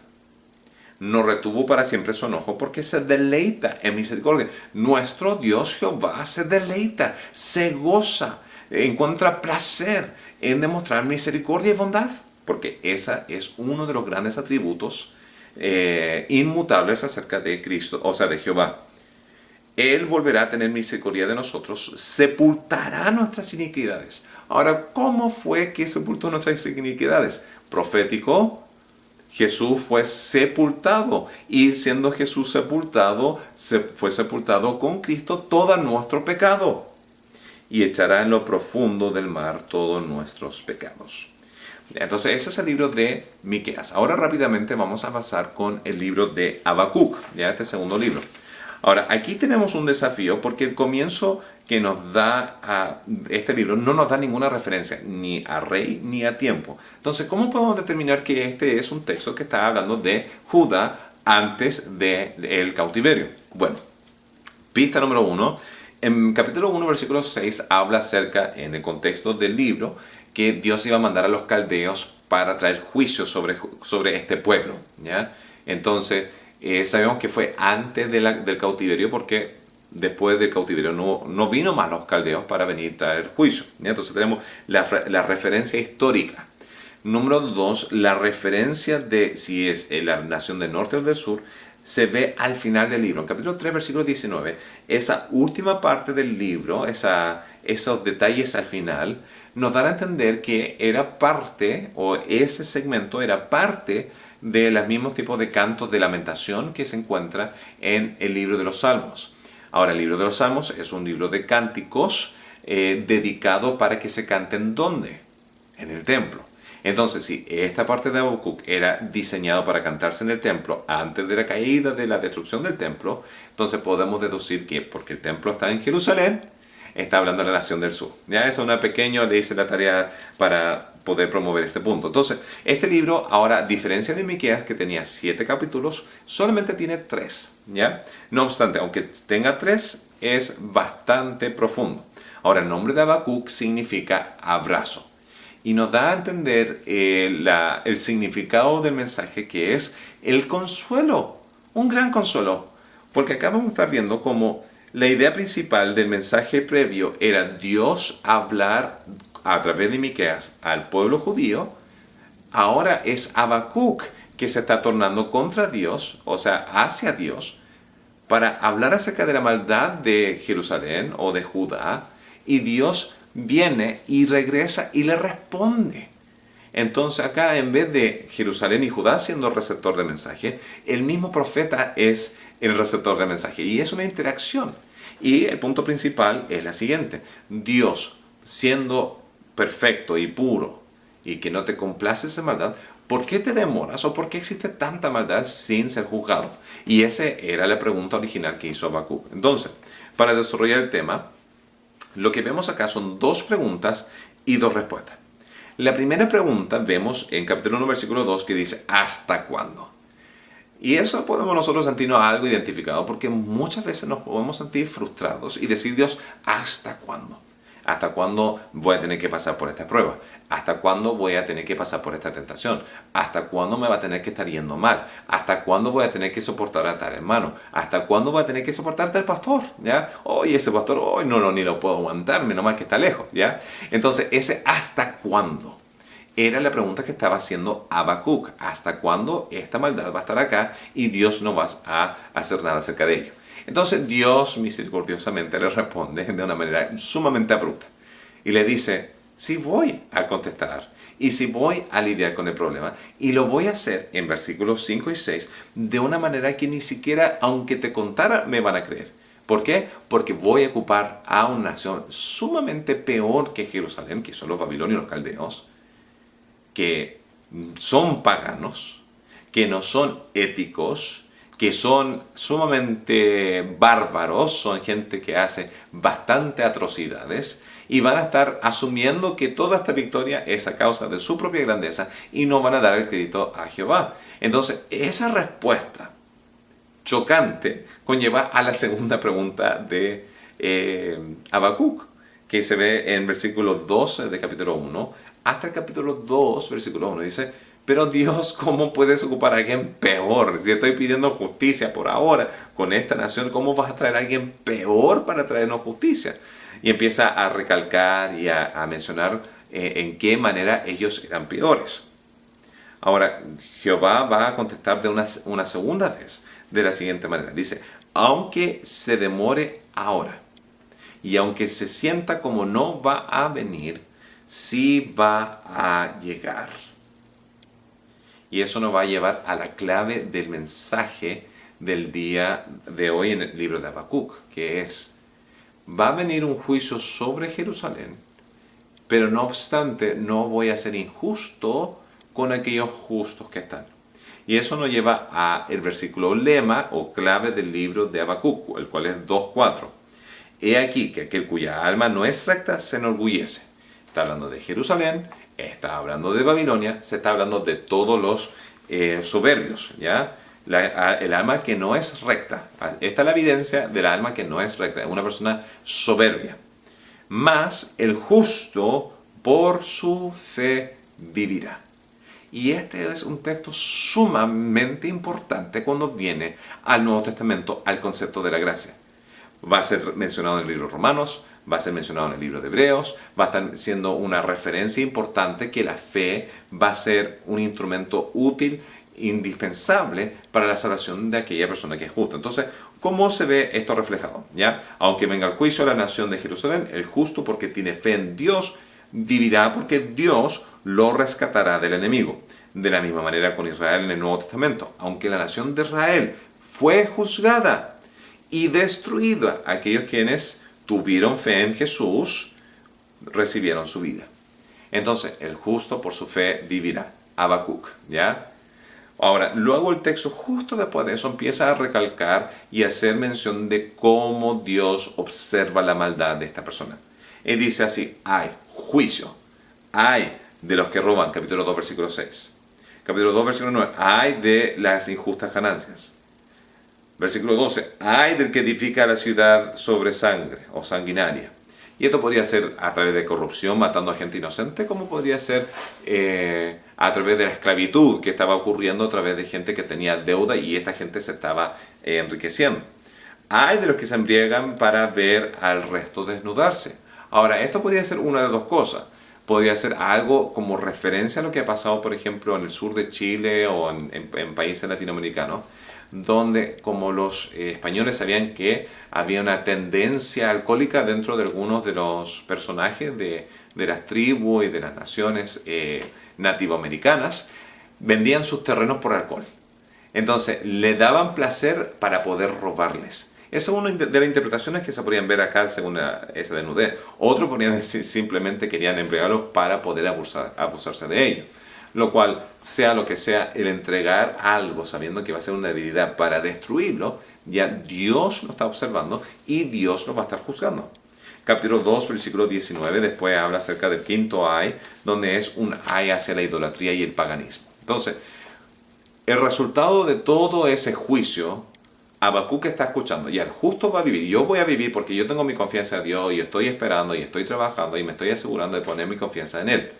Speaker 1: No retuvo para siempre su enojo porque se deleita en misericordia. Nuestro Dios Jehová se deleita, se goza, encuentra placer en demostrar misericordia y bondad, porque esa es uno de los grandes atributos inmutables acerca de Cristo, o sea, de Jehová. Él volverá a tener misericordia de nosotros, sepultará nuestras iniquidades. Ahora, ¿cómo fue que sepultó nuestras iniquidades? Profético. Jesús fue sepultado y siendo Jesús sepultado, fue sepultado con Cristo todo nuestro pecado y echará en lo profundo del mar todos nuestros pecados. Entonces ese es el libro de Miqueas. Ahora rápidamente vamos a pasar con el libro de Habacuc, ya este segundo libro. Ahora, aquí tenemos un desafío porque el comienzo que nos da a este libro no nos da ninguna referencia ni a rey ni a tiempo. Entonces, ¿cómo podemos determinar que este es un texto que está hablando de Judá antes del cautiverio? Bueno, pista número 1. En capítulo 1, versículo 6, habla acerca, en el contexto del libro, que Dios iba a mandar a los caldeos para traer juicio sobre este pueblo, ¿ya? Entonces, sabemos que fue antes del cautiverio porque después del cautiverio no vino más los caldeos para venir a traer juicio, ¿ya? Entonces tenemos la referencia histórica. Número 2, la referencia de si es la nación del norte o del sur se ve al final del libro. En capítulo 3, versículo 19, esa última parte del libro, esos detalles al final, nos dan a entender que era parte, o ese segmento era parte de los mismos tipos de cantos de lamentación que se encuentra en el libro de los Salmos. Ahora, el libro de los Salmos es un libro de cánticos dedicado para que se canten ¿dónde? En el templo. Entonces, si esta parte de Habacuc era diseñado para cantarse en el templo antes de la caída de la destrucción del templo, entonces podemos deducir que porque el templo está en Jerusalén, está hablando de la nación del sur. Ya es una pequeña, le hice la tarea para poder promover este punto. Entonces, este libro, ahora, a diferencia de Miqueas, que tenía 7 capítulos, solamente tiene 3, ¿ya? No obstante, aunque tenga 3, es bastante profundo. Ahora, el nombre de Habacuc significa abrazo. Y nos da a entender el significado del mensaje, que es el consuelo, un gran consuelo. Porque acá vamos a estar viendo cómo la idea principal del mensaje previo era Dios hablar a través de Miqueas al pueblo judío. Ahora es Habacuc que se está tornando contra Dios, o sea, hacia Dios, para hablar acerca de la maldad de Jerusalén o de Judá, y Dios viene y regresa y le responde. Entonces acá, en vez de Jerusalén y Judá siendo receptor de mensaje, el mismo profeta es el receptor de mensaje, y es una interacción. Y el punto principal es la siguiente: Dios, siendo perfecto y puro y que no te complaces en maldad, ¿por qué te demoras o por qué existe tanta maldad sin ser juzgado? Y esa era la pregunta original que hizo Habacuc. Entonces, para desarrollar el tema, lo que vemos acá son 2 preguntas y 2 respuestas. La primera pregunta vemos en capítulo 1, versículo 2, que dice ¿hasta cuándo? Y eso podemos nosotros sentirnos algo identificado, porque muchas veces nos podemos sentir frustrados y decir: Dios, ¿hasta cuándo? ¿Hasta cuándo voy a tener que pasar por esta prueba? ¿Hasta cuándo voy a tener que pasar por esta tentación? ¿Hasta cuándo me va a tener que estar yendo mal? ¿Hasta cuándo voy a tener que soportar a tal hermano? ¿Hasta cuándo voy a tener que soportar a tal pastor? ¿Ya? Oye, ese pastor, hoy no, ni lo puedo aguantar, menos mal que está lejos, ¿ya? Entonces, ese ¿hasta cuándo? Era la pregunta que estaba haciendo Habacuc. ¿Hasta cuándo esta maldad va a estar acá y Dios no va a hacer nada acerca de ello? Entonces Dios misericordiosamente le responde de una manera sumamente abrupta y le dice: sí voy a contestar y sí voy a lidiar con el problema, y lo voy a hacer en versículos 5 y 6 de una manera que ni siquiera, aunque te contara, me van a creer. ¿Por qué? Porque voy a ocupar a una nación sumamente peor que Jerusalén, que son los babilonios y los caldeos, que son paganos, que no son éticos, que son sumamente bárbaros, son gente que hace bastante atrocidades, y van a estar asumiendo que toda esta victoria es a causa de su propia grandeza y no van a dar el crédito a Jehová. Entonces, esa respuesta chocante conlleva a la segunda pregunta de Habacuc, que se ve en versículo 12 de capítulo 1 hasta el capítulo 2, versículo 1. Dice: pero Dios, ¿cómo puedes ocupar a alguien peor? Si estoy pidiendo justicia por ahora con esta nación, ¿cómo vas a traer a alguien peor para traernos justicia? Y empieza a recalcar y a mencionar en qué manera ellos eran peores. Ahora, Jehová va a contestar de una segunda vez de la siguiente manera. Dice: aunque se demore ahora y aunque se sienta como no va a venir, sí va a llegar. Y eso nos va a llevar a la clave del mensaje del día de hoy en el libro de Habacuc, que es: va a venir un juicio sobre Jerusalén, pero no obstante no voy a ser injusto con aquellos justos que están. Y eso nos lleva al versículo lema o clave del libro de Habacuc, el cual es 2:4. He aquí que aquel cuya alma no es recta se enorgullece. Está hablando de Jerusalén, está hablando de Babilonia, se está hablando de todos los soberbios, ¿ya? El alma que no es recta. Esta es la evidencia del alma que no es recta, es una persona soberbia. Mas el justo por su fe vivirá. Y este es un texto sumamente importante cuando viene al Nuevo Testamento, al concepto de la gracia. Va a ser mencionado en el libro de Romanos, va a ser mencionado en el libro de Hebreos, va a estar siendo una referencia importante que la fe va a ser un instrumento útil, indispensable para la salvación de aquella persona que es justa. Entonces, ¿cómo se ve esto reflejado? ¿Ya? Aunque venga el juicio a la nación de Jerusalén, el justo, porque tiene fe en Dios, vivirá, porque Dios lo rescatará del enemigo. De la misma manera con Israel en el Nuevo Testamento. Aunque la nación de Israel fue juzgada y destruida, aquellos quienes tuvieron fe en Jesús recibieron su vida. Entonces, el justo por su fe vivirá. Habacuc, ¿ya? Ahora, luego el texto justo después de eso empieza a recalcar y a hacer mención de cómo Dios observa la maldad de esta persona. Él dice así, hay juicio, hay de los que roban, capítulo 2, versículo 6. Capítulo 2, versículo 9, hay de las injustas ganancias. Versículo 12, hay del que edifica la ciudad sobre sangre o sanguinaria. Y esto podría ser a través de corrupción, matando a gente inocente, como podría ser a través de la esclavitud que estaba ocurriendo a través de gente que tenía deuda y esta gente se estaba enriqueciendo. Hay de los que se embriagan para ver al resto desnudarse. Ahora, esto podría ser una de dos cosas. Podría ser algo como referencia a lo que ha pasado, por ejemplo, en el sur de Chile o en países latinoamericanos, donde como los españoles sabían que había una tendencia alcohólica dentro de algunos de los personajes de las tribus y de las naciones nativoamericanas, vendían sus terrenos por alcohol. Entonces, le daban placer para poder robarles. Esa es una de las interpretaciones que se podrían ver acá según esa desnudez. Otros podrían decir simplemente querían embriagarlos para poder abusarse de ellos. Lo cual, sea lo que sea, el entregar algo sabiendo que va a ser una debilidad para destruirlo, ya Dios lo está observando y Dios lo va a estar juzgando. Capítulo 2, versículo 19, después habla acerca del quinto ay, donde es un ay hacia la idolatría y el paganismo. Entonces, el resultado de todo ese juicio, Habacuc está escuchando, y el justo va a vivir. Yo voy a vivir porque yo tengo mi confianza en Dios y estoy esperando y estoy trabajando y me estoy asegurando de poner mi confianza en Él.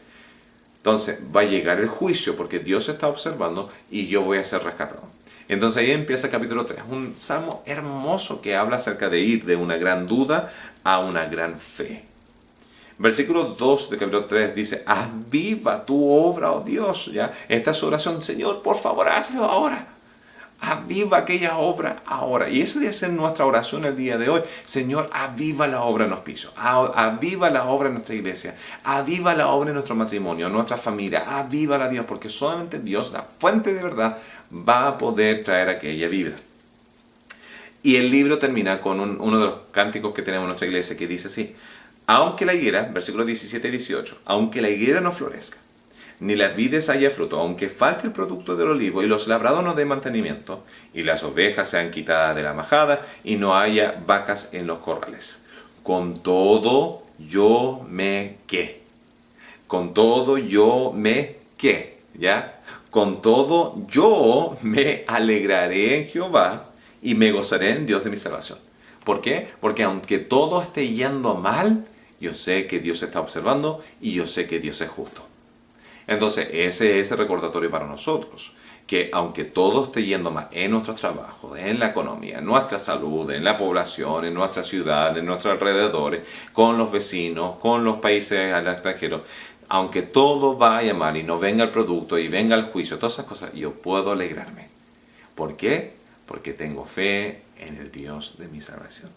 Speaker 1: Entonces va a llegar el juicio porque Dios está observando y yo voy a ser rescatado. Entonces ahí empieza el capítulo 3, un salmo hermoso que habla acerca de ir de una gran duda a una gran fe. Versículo 2 del capítulo 3 dice, aviva tu obra, oh Dios. ¿Ya? Esta es su oración, Señor, por favor, hazlo ahora. Aviva aquella obra ahora. Y esa debe ser nuestra oración el día de hoy. Señor, aviva la obra en los pisos. Aviva la obra en nuestra iglesia. Aviva la obra en nuestro matrimonio, en nuestra familia. Avívala, Dios, porque solamente Dios, la fuente de verdad, va a poder traer aquella vida. Y el libro termina con uno de los cánticos que tenemos en nuestra iglesia que dice así. Aunque la higuera, versículos 17 y 18, aunque la higuera no florezca, ni las vides haya fruto, aunque falte el producto del olivo y los labrados no den mantenimiento, y las ovejas sean quitadas de la majada, y no haya vacas en los corrales. Con todo yo me qué. Con todo yo me qué. ¿Ya? Con todo yo me alegraré en Jehová y me gozaré en Dios de mi salvación. ¿Por qué? Porque aunque todo esté yendo mal, yo sé que Dios está observando y yo sé que Dios es justo. Entonces, ese es el recordatorio para nosotros, que aunque todo esté yendo mal en nuestros trabajos, en la economía, en nuestra salud, en la población, en nuestra ciudad, en nuestros alrededores, con los vecinos, con los países al extranjero, aunque todo vaya mal y no venga el producto y venga el juicio, todas esas cosas, yo puedo alegrarme. ¿Por qué? Porque tengo fe en el Dios de mi salvación.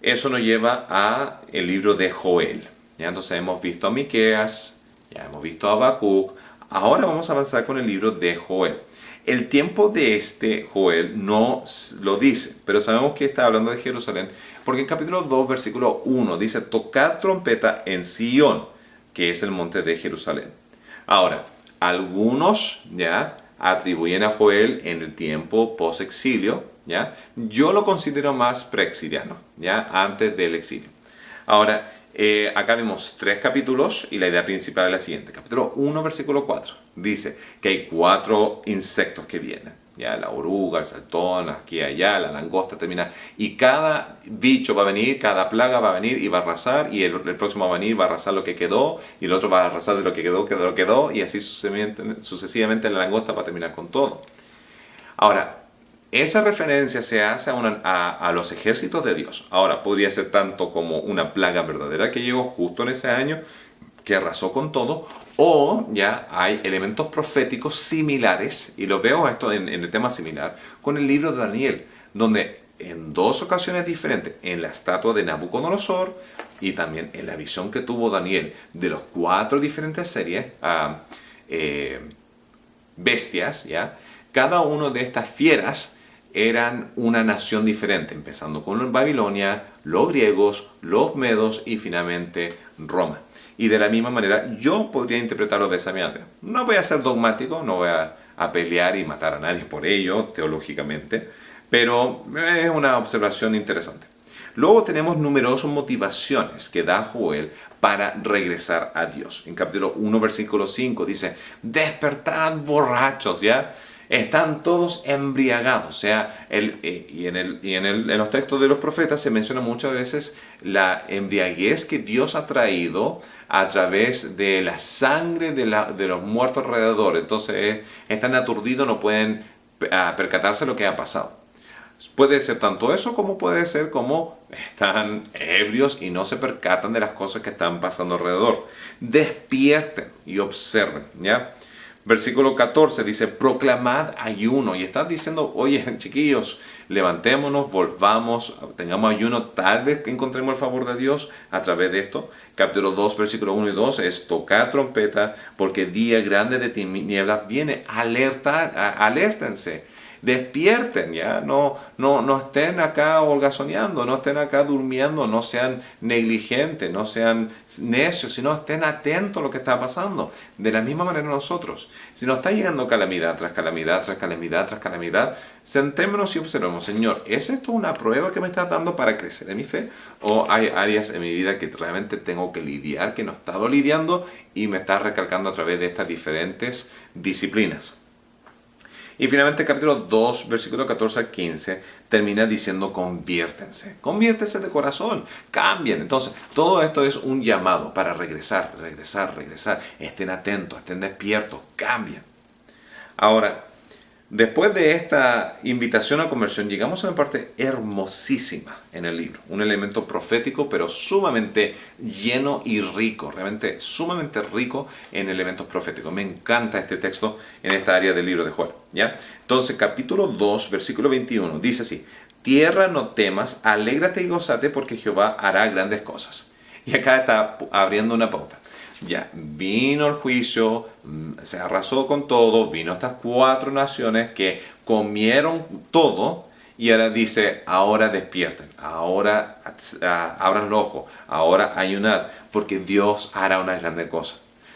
Speaker 1: Eso nos lleva a el libro de Joel. ¿Ya? Entonces hemos visto a Miqueas, ya hemos visto a Habacuc. Ahora vamos a avanzar con el libro de Joel. El tiempo de este Joel no lo dice, pero sabemos que está hablando de Jerusalén, porque en capítulo 2, versículo 1 dice, tocad trompeta en Sión, que es el monte de Jerusalén. Ahora, algunos ya atribuyen a Joel en el tiempo post-exilio, ¿ya? Yo lo considero más preexiliano, ¿ya? Antes del exilio. Ahora, acá vemos 3 capítulos y la idea principal es la siguiente. Capítulo 1, versículo 4. Dice que hay 4 insectos que vienen. Ya, la oruga, el saltón, aquí y allá, la langosta termina. Y cada bicho va a venir, cada plaga va a venir y va a arrasar. Y el próximo va a venir, va a arrasar lo que quedó. Y el otro va a arrasar de lo que quedó. Y así sucesivamente la langosta va a terminar con todo. Ahora, esa referencia se hace a los ejércitos de Dios. Ahora, podría ser tanto como una plaga verdadera que llegó justo en ese año, que arrasó con todo, o ya hay elementos proféticos similares, y lo veo esto en el tema similar, con el libro de Daniel, donde en 2 ocasiones diferentes, en la estatua de Nabucodonosor y también en la visión que tuvo Daniel de los 4 diferentes series, bestias, ¿ya? Cada uno de estas fieras eran una nación diferente, empezando con Babilonia, los griegos, los medos y finalmente Roma. y de la misma manera yo podría interpretarlo de esa manera. No voy a ser dogmático, no voy a pelear y matar a nadie por ello, teológicamente, pero es una observación interesante. Luego tenemos numerosas motivaciones que da Joel para regresar a Dios. En capítulo 1, versículo 5 dice, despertad borrachos, ¿ya? Están todos embriagados. O sea, en los textos de los profetas se menciona muchas veces la embriaguez que Dios ha traído a través de la sangre de los muertos alrededor. Entonces están aturdidos, no pueden percatarse de lo que ha pasado. Puede ser tanto eso como puede ser como están ebrios y no se percatan de las cosas que están pasando alrededor. Despierten y observen, ¿ya? Versículo 14 dice, proclamad ayuno. Y está diciendo, oye, chiquillos, levantémonos, volvamos, tengamos ayuno, tal vez que encontremos el favor de Dios a través de esto. Capítulo 2, versículo 1 y 2 es, tocad trompeta, porque día grande de tinieblas viene. Alértense. Despierten, ya, no estén acá holgazaneando, no estén acá durmiendo, no sean negligentes, no sean necios, sino estén atentos a lo que está pasando. De la misma manera nosotros, si nos está llegando calamidad tras calamidad, tras calamidad, tras calamidad, sentémonos y observemos, Señor, ¿es esto una prueba que me estás dando para crecer en mi fe? ¿O hay áreas en mi vida que realmente tengo que lidiar, que no he estado lidiando y me está recalcando a través de estas diferentes disciplinas? Y finalmente, capítulo 2, versículo 14 al 15, termina diciendo conviértense. Conviértense de corazón, cambien. Entonces, todo esto es un llamado para regresar. Estén atentos, estén despiertos, cambien. Ahora, después de esta invitación a conversión, llegamos a una parte hermosísima en el libro. Un elemento profético, pero sumamente lleno y rico. Realmente sumamente rico en elementos proféticos. Me encanta este texto en esta área del libro de Joel, ¿ya? Entonces, capítulo 2, versículo 21, dice así. Tierra, no temas, alégrate y gózate, porque Jehová hará grandes cosas. Y acá está abriendo una pauta. Ya, vino el juicio, se arrasó con todo, vino estas 4 naciones que comieron todo y ahora dice, ahora despierten, ahora abran los ojos, ahora ayunad, porque Dios hará una grande cosa.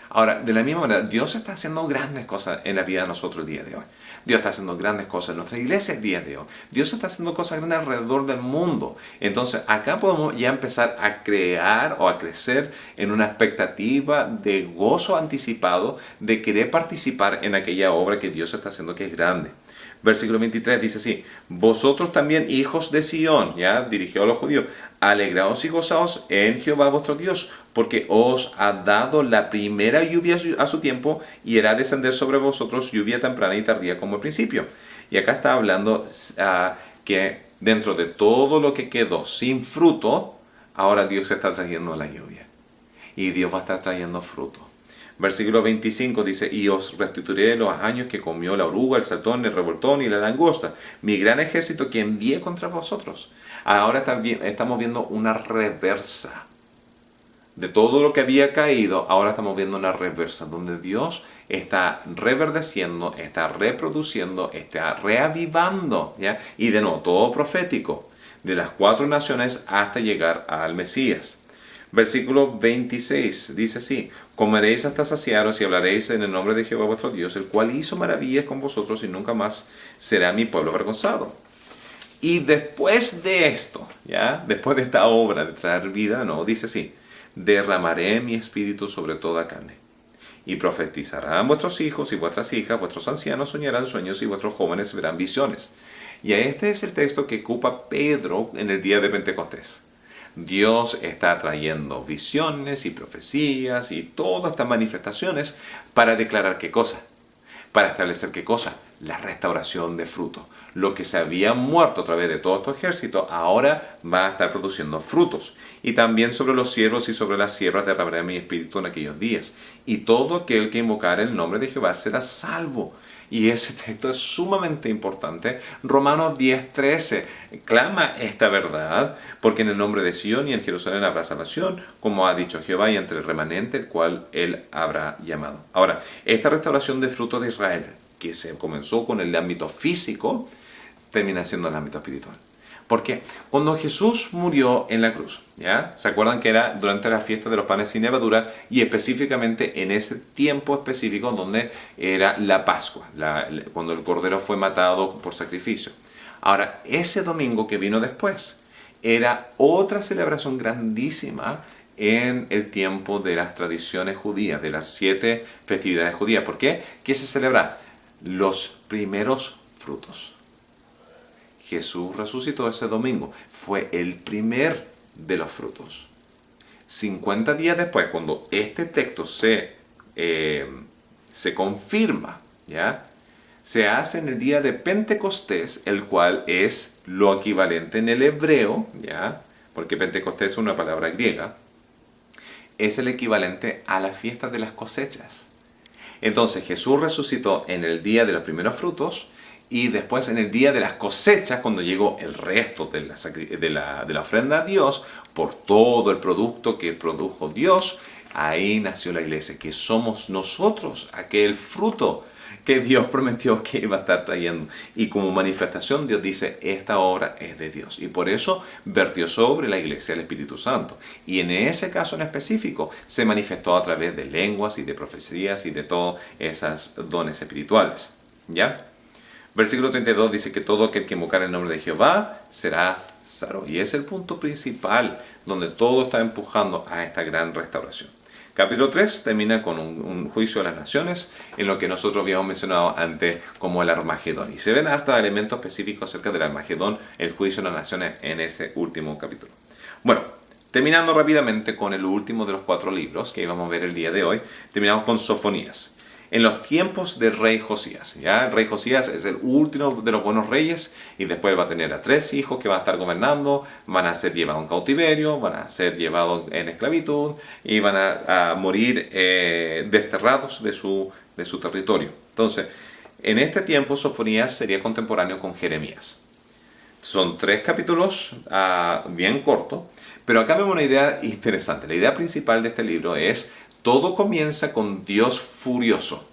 Speaker 1: Ahora, de la misma manera, Dios está haciendo grandes cosas en la vida de nosotros el día de hoy. Dios está haciendo grandes cosas en nuestra iglesia el día de hoy. Dios está haciendo cosas grandes alrededor del mundo. Entonces, acá podemos ya empezar a crear o a crecer en una expectativa de gozo anticipado, de querer participar en aquella obra que Dios está haciendo que es grande. Versículo 23 dice así, vosotros también, hijos de Sión, ya dirigió a los judíos, alegraos y gozaos en Jehová vuestro Dios, porque os ha dado la primera lluvia a su tiempo y hará descender sobre vosotros lluvia temprana y tardía como al principio. Y acá está hablando que dentro de todo lo que quedó sin fruto, ahora Dios está trayendo la lluvia. Y Dios va a estar trayendo fruto. Versículo 25 dice, y os restituiré los años que comió la oruga, el saltón, el revoltón y la langosta, mi gran ejército que envié contra vosotros. Ahora estamos viendo una reversa. De todo lo que había caído, ahora estamos viendo una reversa, donde Dios está reverdeciendo, está reproduciendo, está reavivando, ¿ya? Y de nuevo, todo profético, de las 4 naciones hasta llegar al Mesías. Versículo 26 dice así, comeréis hasta saciaros y hablaréis en el nombre de Jehová vuestro Dios, el cual hizo maravillas con vosotros y nunca más será mi pueblo avergonzado. Y después de esto, ¿ya? Después de esta obra de traer vida, no, dice así, derramaré mi espíritu sobre toda carne. Y profetizarán vuestros hijos y vuestras hijas, vuestros ancianos soñarán sueños y vuestros jóvenes verán visiones. Y este es el texto que ocupa Pedro en el día de Pentecostés. Dios está trayendo visiones y profecías y todas estas manifestaciones para declarar qué cosa, para establecer qué cosa, la restauración de fruto. Lo que se había muerto a través de todo este ejército ahora va a estar produciendo frutos. Y también sobre los siervos y sobre las siervas derramaré mi espíritu en aquellos días. Y todo aquel que invocare el nombre de Jehová será salvo. Y ese texto es sumamente importante. Romanos 10:13 clama esta verdad, porque en el nombre de Sion y en Jerusalén habrá salvación, como ha dicho Jehová, y entre el remanente el cual él habrá llamado. Ahora, esta restauración de frutos de Israel, que se comenzó con el ámbito físico, termina siendo el ámbito espiritual. ¿Por qué? Cuando Jesús murió en la cruz, ¿ya? ¿Se acuerdan que era durante la fiesta de los panes sin levadura y específicamente en ese tiempo específico donde era la Pascua, cuando el Cordero fue matado por sacrificio? Ahora, ese domingo que vino después era otra celebración grandísima en el tiempo de las tradiciones judías, de las 7 festividades judías. ¿Por qué? ¿Qué se celebra? Los primeros frutos. Jesús resucitó ese domingo. Fue el primer de los frutos. 50 días después, cuando este texto se confirma, ¿ya? Se hace en el día de Pentecostés, el cual es lo equivalente en el hebreo, ¿ya? Porque Pentecostés es una palabra griega. Es el equivalente a la fiesta de las cosechas. Entonces Jesús resucitó en el día de los primeros frutos y después en el día de las cosechas, cuando llegó el resto de la ofrenda a Dios, por todo el producto que produjo Dios, ahí nació la iglesia, que somos nosotros, aquel fruto que Dios prometió que iba a estar trayendo. Y como manifestación Dios dice, esta obra es de Dios. Y por eso vertió sobre la iglesia el Espíritu Santo. Y en ese caso en específico se manifestó a través de lenguas y de profecías y de todos esos dones espirituales. ¿Ya? Versículo 32 dice que todo aquel que invocar el nombre de Jehová será salvo. Y es el punto principal donde todo está empujando a esta gran restauración. Capítulo 3 termina con un juicio de las naciones, en lo que nosotros habíamos mencionado antes como el Armagedón. Y se ven hasta elementos específicos acerca del Armagedón, el juicio de las naciones en ese último capítulo. Bueno, terminando rápidamente con el último de los 4 libros que íbamos a ver el día de hoy, terminamos con Sofonías. En los tiempos del rey Josías, ¿ya? El rey Josías es el último de los buenos reyes y después va a tener a 3 hijos que van a estar gobernando, van a ser llevados en cautiverio, van a ser llevados en esclavitud y van a morir desterrados de su territorio. Entonces, en este tiempo Sofonías sería contemporáneo con Jeremías. Son 3 capítulos bien cortos, pero acá vemos una idea interesante. La idea principal de este libro es: todo comienza con Dios furioso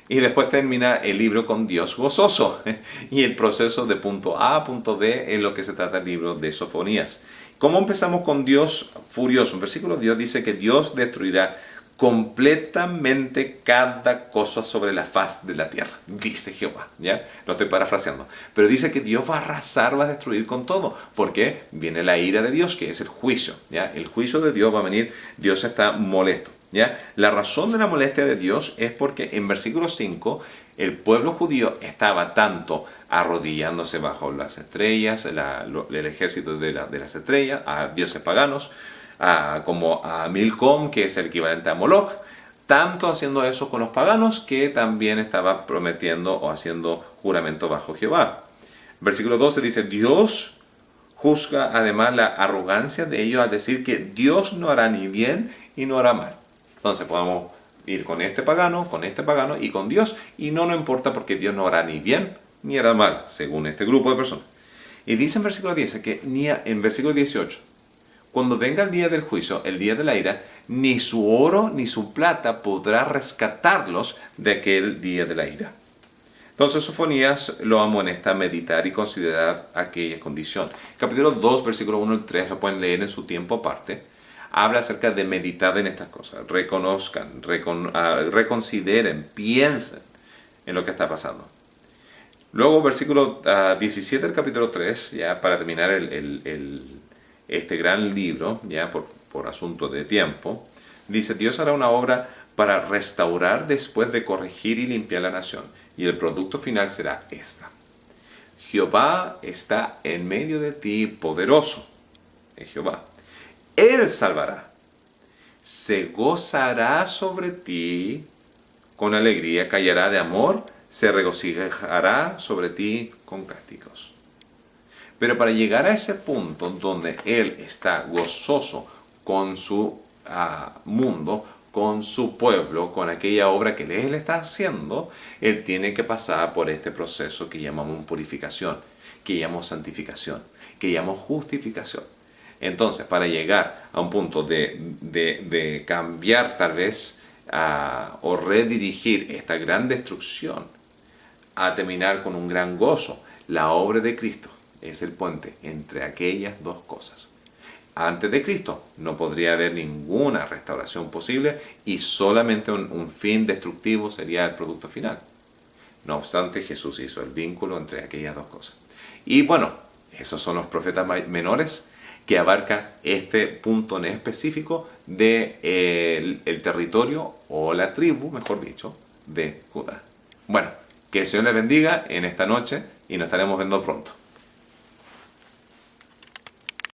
Speaker 1: y después termina el libro con Dios gozoso. Y el proceso de punto A a punto B es lo que se trata el libro de Sofonías. ¿Cómo empezamos con Dios furioso? En versículo Dios dice que Dios destruirá completamente cada cosa sobre la faz de la tierra, dice Jehová, ¿ya? Lo estoy parafraseando. Pero dice que Dios va a arrasar, va a destruir con todo, porque viene la ira de Dios, que es el juicio, ¿ya? El juicio de Dios va a venir, Dios está molesto, ¿ya? La razón de la molestia de Dios es porque en versículo 5 el pueblo judío estaba tanto arrodillándose bajo las estrellas, el ejército de las estrellas, a dioses paganos, como a Milcom, que es el equivalente a Moloch, tanto haciendo eso con los paganos que también estaba prometiendo o haciendo juramento bajo Jehová. Versículo 12 dice: Dios juzga además la arrogancia de ellos al decir que Dios no hará ni bien y no hará mal. Entonces podemos ir con este pagano y con Dios, y no nos importa porque Dios no hará ni bien ni hará mal, según este grupo de personas. Y dice en versículo 10 que en versículo 18, cuando venga el día del juicio, el día de la ira, ni su oro ni su plata podrá rescatarlos de aquel día de la ira. Entonces Sofonías lo amonesta a meditar y considerar aquella condición. Capítulo 2, versículo 1 al 3, lo pueden leer en su tiempo aparte. Habla acerca de meditar en estas cosas. Reconozcan, reconsideren, piensen en lo que está pasando. Luego, versículo 17 del capítulo 3, ya para terminar este gran libro, ya por asunto de tiempo, dice: Dios hará una obra para restaurar después de corregir y limpiar la nación, y el producto final será esta: Jehová está en medio de ti, poderoso. Es Jehová. Él salvará. Se gozará sobre ti con alegría, callará de amor, se regocijará sobre ti con cánticos. Pero para llegar a ese punto donde Él está gozoso con su mundo, con su pueblo, con aquella obra que Él está haciendo, Él tiene que pasar por este proceso que llamamos purificación, que llamamos santificación, que llamamos justificación. Entonces, para llegar a un punto de cambiar tal vez o redirigir esta gran destrucción a terminar con un gran gozo, la obra de Cristo, es el puente entre aquellas dos cosas. Antes de Cristo no podría haber ninguna restauración posible y solamente un fin destructivo sería el producto final. No obstante, Jesús hizo el vínculo entre aquellas dos cosas. Y bueno, esos son los profetas menores que abarca este punto en específico de el territorio o la tribu, mejor dicho, de Judá. Bueno, que el Señor les bendiga en esta noche y nos estaremos viendo pronto.